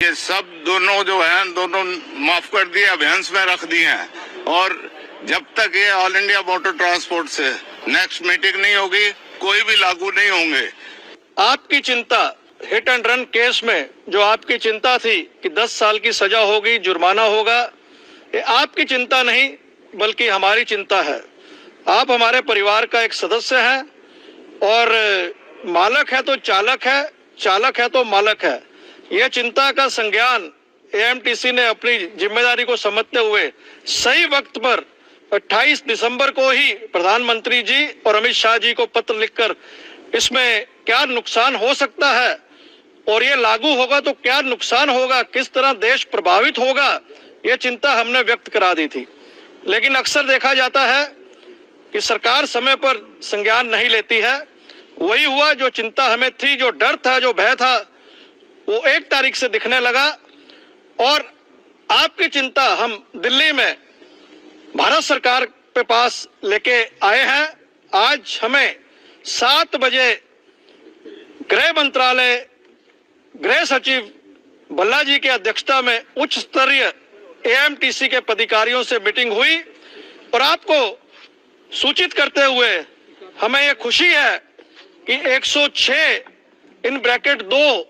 ये सब दोनों जो है दोनों माफ कर दिए, अभियान में रख दिए हैं। और जब तक ये ऑल इंडिया मोटर ट्रांसपोर्ट से नेक्स्ट मीटिंग नहीं होगी, कोई भी लागू नहीं होंगे। आपकी चिंता हिट एंड रन केस में जो आपकी चिंता थी कि 10 साल की सजा होगी, जुर्माना होगा, ये आपकी चिंता नहीं बल्कि हमारी चिंता है। आप हमारे परिवार का एक सदस्य हैं और मालक है तो चालक है, चालक है तो मालक है। यह चिंता का संज्ञान एएमटीसी ने अपनी जिम्मेदारी को समझते हुए सही वक्त पर 28 दिसंबर को ही प्रधानमंत्री जी और अमित शाह जी को पत्र लिखकर इसमें क्या नुकसान हो सकता है और ये लागू होगा तो क्या नुकसान होगा, किस तरह देश प्रभावित होगा, ये चिंता हमने व्यक्त करा दी थी। लेकिन अक्सर देखा जाता है कि सरकार समय पर संज्ञान नहीं लेती है। वही हुआ जो चिंता हमें थी, जो डर था, जो भय था, वो 1 तारीख से दिखने लगा। और आपकी चिंता हम दिल्ली में भारत सरकार के पास लेके आए हैं। आज हमें 7 बजे गृह मंत्रालय, गृह सचिव भल्ला जी की अध्यक्षता में उच्च स्तरीय एएमटीसी के पदाधिकारियों से मीटिंग हुई और आपको सूचित करते हुए हमें यह खुशी है कि 106 इन ब्रैकेट 2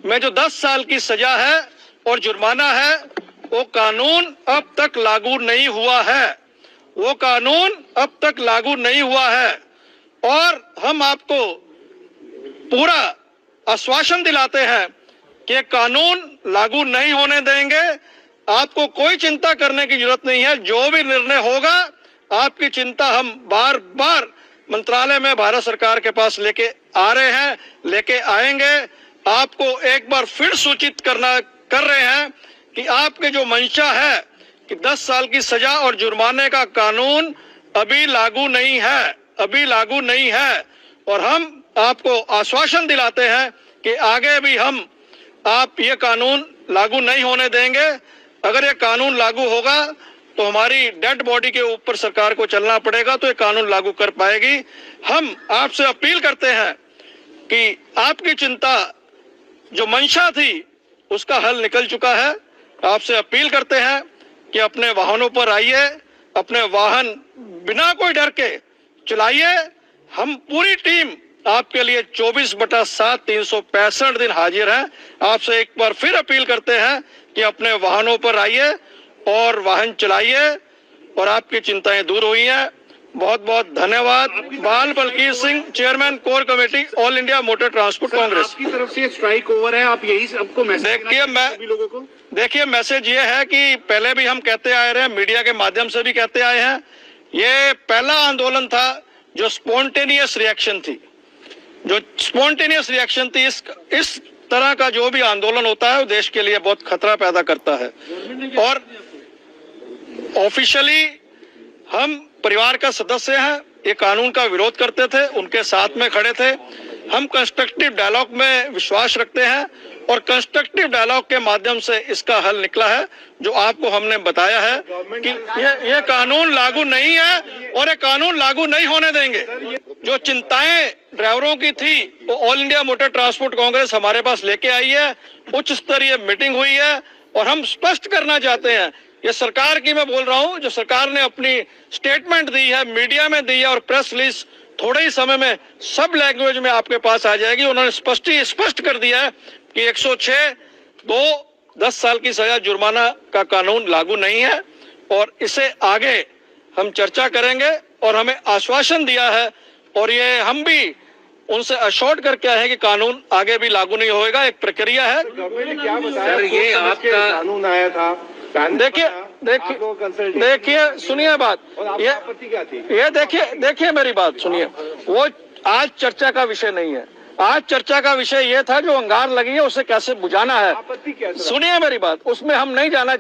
में जो 10 साल की सजा है और जुर्माना है, वो कानून अब तक लागू नहीं हुआ है। वो कानून अब तक लागू नहीं हुआ है और हम आपको पूरा आश्वासन दिलाते हैं कि कानून लागू नहीं होने देंगे। आपको कोई चिंता करने की जरूरत नहीं है। जो भी निर्णय होगा, आपकी चिंता हम बार बार मंत्रालय में भारत सरकार के पास लेके आ रहे हैं, लेके आएंगे। आपको एक बार फिर सूचित कर रहे हैं कि आपके जो मंशा है कि 10 साल की सजा और जुर्माने का कानून अभी लागू नहीं है, अभी लागू नहीं है। और हम आपको आश्वासन दिलाते हैं कि आगे भी हम आप ये कानून लागू नहीं होने देंगे। अगर ये कानून लागू होगा तो हमारी डेड बॉडी के ऊपर सरकार को चलना पड़ेगा, तो ये कानून लागू कर पाएगी। हम आपसे अपील करते हैं कि आपकी चिंता जो मंशा थी उसका हल निकल चुका है। आपसे अपील करते हैं कि अपने वाहनों पर आइए, अपने वाहन बिना कोई डर के चलाइए। हम पूरी टीम आपके लिए 24/7 365 दिन हाजिर हैं। आपसे एक बार फिर अपील करते हैं कि अपने वाहनों पर आइए और वाहन चलाइए और आपकी चिंताएं दूर हुई हैं। बहुत बहुत धन्यवाद। Bal Balkir Singh, chairman core committee, all India motor transport Congress. आपकी तरफ से स्ट्राइक ओवर है, आप यही सबको मैसेज लोगों को देखिए, मैसेज ये है कि पहले भी हम कहते आए रहे हैं, मीडिया के माध्यम से भी कहते आए हैं, ये पहला आंदोलन था जो स्पॉन्टेनियस रिएक्शन थी, जो स्पॉन्टेनियस रिएक्शन थी। इस तरह का जो भी आंदोलन होता है वो देश के लिए बहुत खतरा पैदा करता है। और ऑफिशियली हम परिवार का सदस्य हैं, ये कानून का विरोध करते थे, उनके साथ में खड़े थे। हम कंस्ट्रक्टिव डायलॉग में विश्वास रखते हैं और कंस्ट्रक्टिव डायलॉग के माध्यम से इसका हल निकला है, जो आपको हमने बताया है कि ये कानून लागू नहीं है और ये कानून लागू नहीं होने देंगे। जो चिंताएं ड्राइवरों की थी वो all India motor transport Congress हमारे पास लेके आई है। उच्च स्तरीय मीटिंग हुई है और हम स्पष्ट करना चाहते हैं, ये सरकार की मैं बोल रहा हूं, जो सरकार ने अपनी स्टेटमेंट दी है, मीडिया में दी है और प्रेस रिलीज थोड़े ही समय में सब लैंग्वेज में आपके पास आ जाएगी। उन्होंने स्पष्ट कर दिया है कि 106(2) 10 साल की सजा जुर्माना का कानून लागू नहीं है और इसे आगे हम चर्चा करेंगे। और हमें आश्वासन दिया है और ये हम भी उनसे अश्योर्ड करके आए हैं कि कानून आगे भी लागू नहीं होएगा, एक प्रक्रिया है। गवर्नमेंट ने क्या बताया? ये आपका कानून आया था, देखिए सुनिए बात, ये देखिए मेरी बात सुनिए। वो आज चर्चा का विषय नहीं है। आज चर्चा का विषय ये था जो अंगार लगी है उसे कैसे बुझाना है। सुनिए मेरी बात, उसमें हम नहीं जाना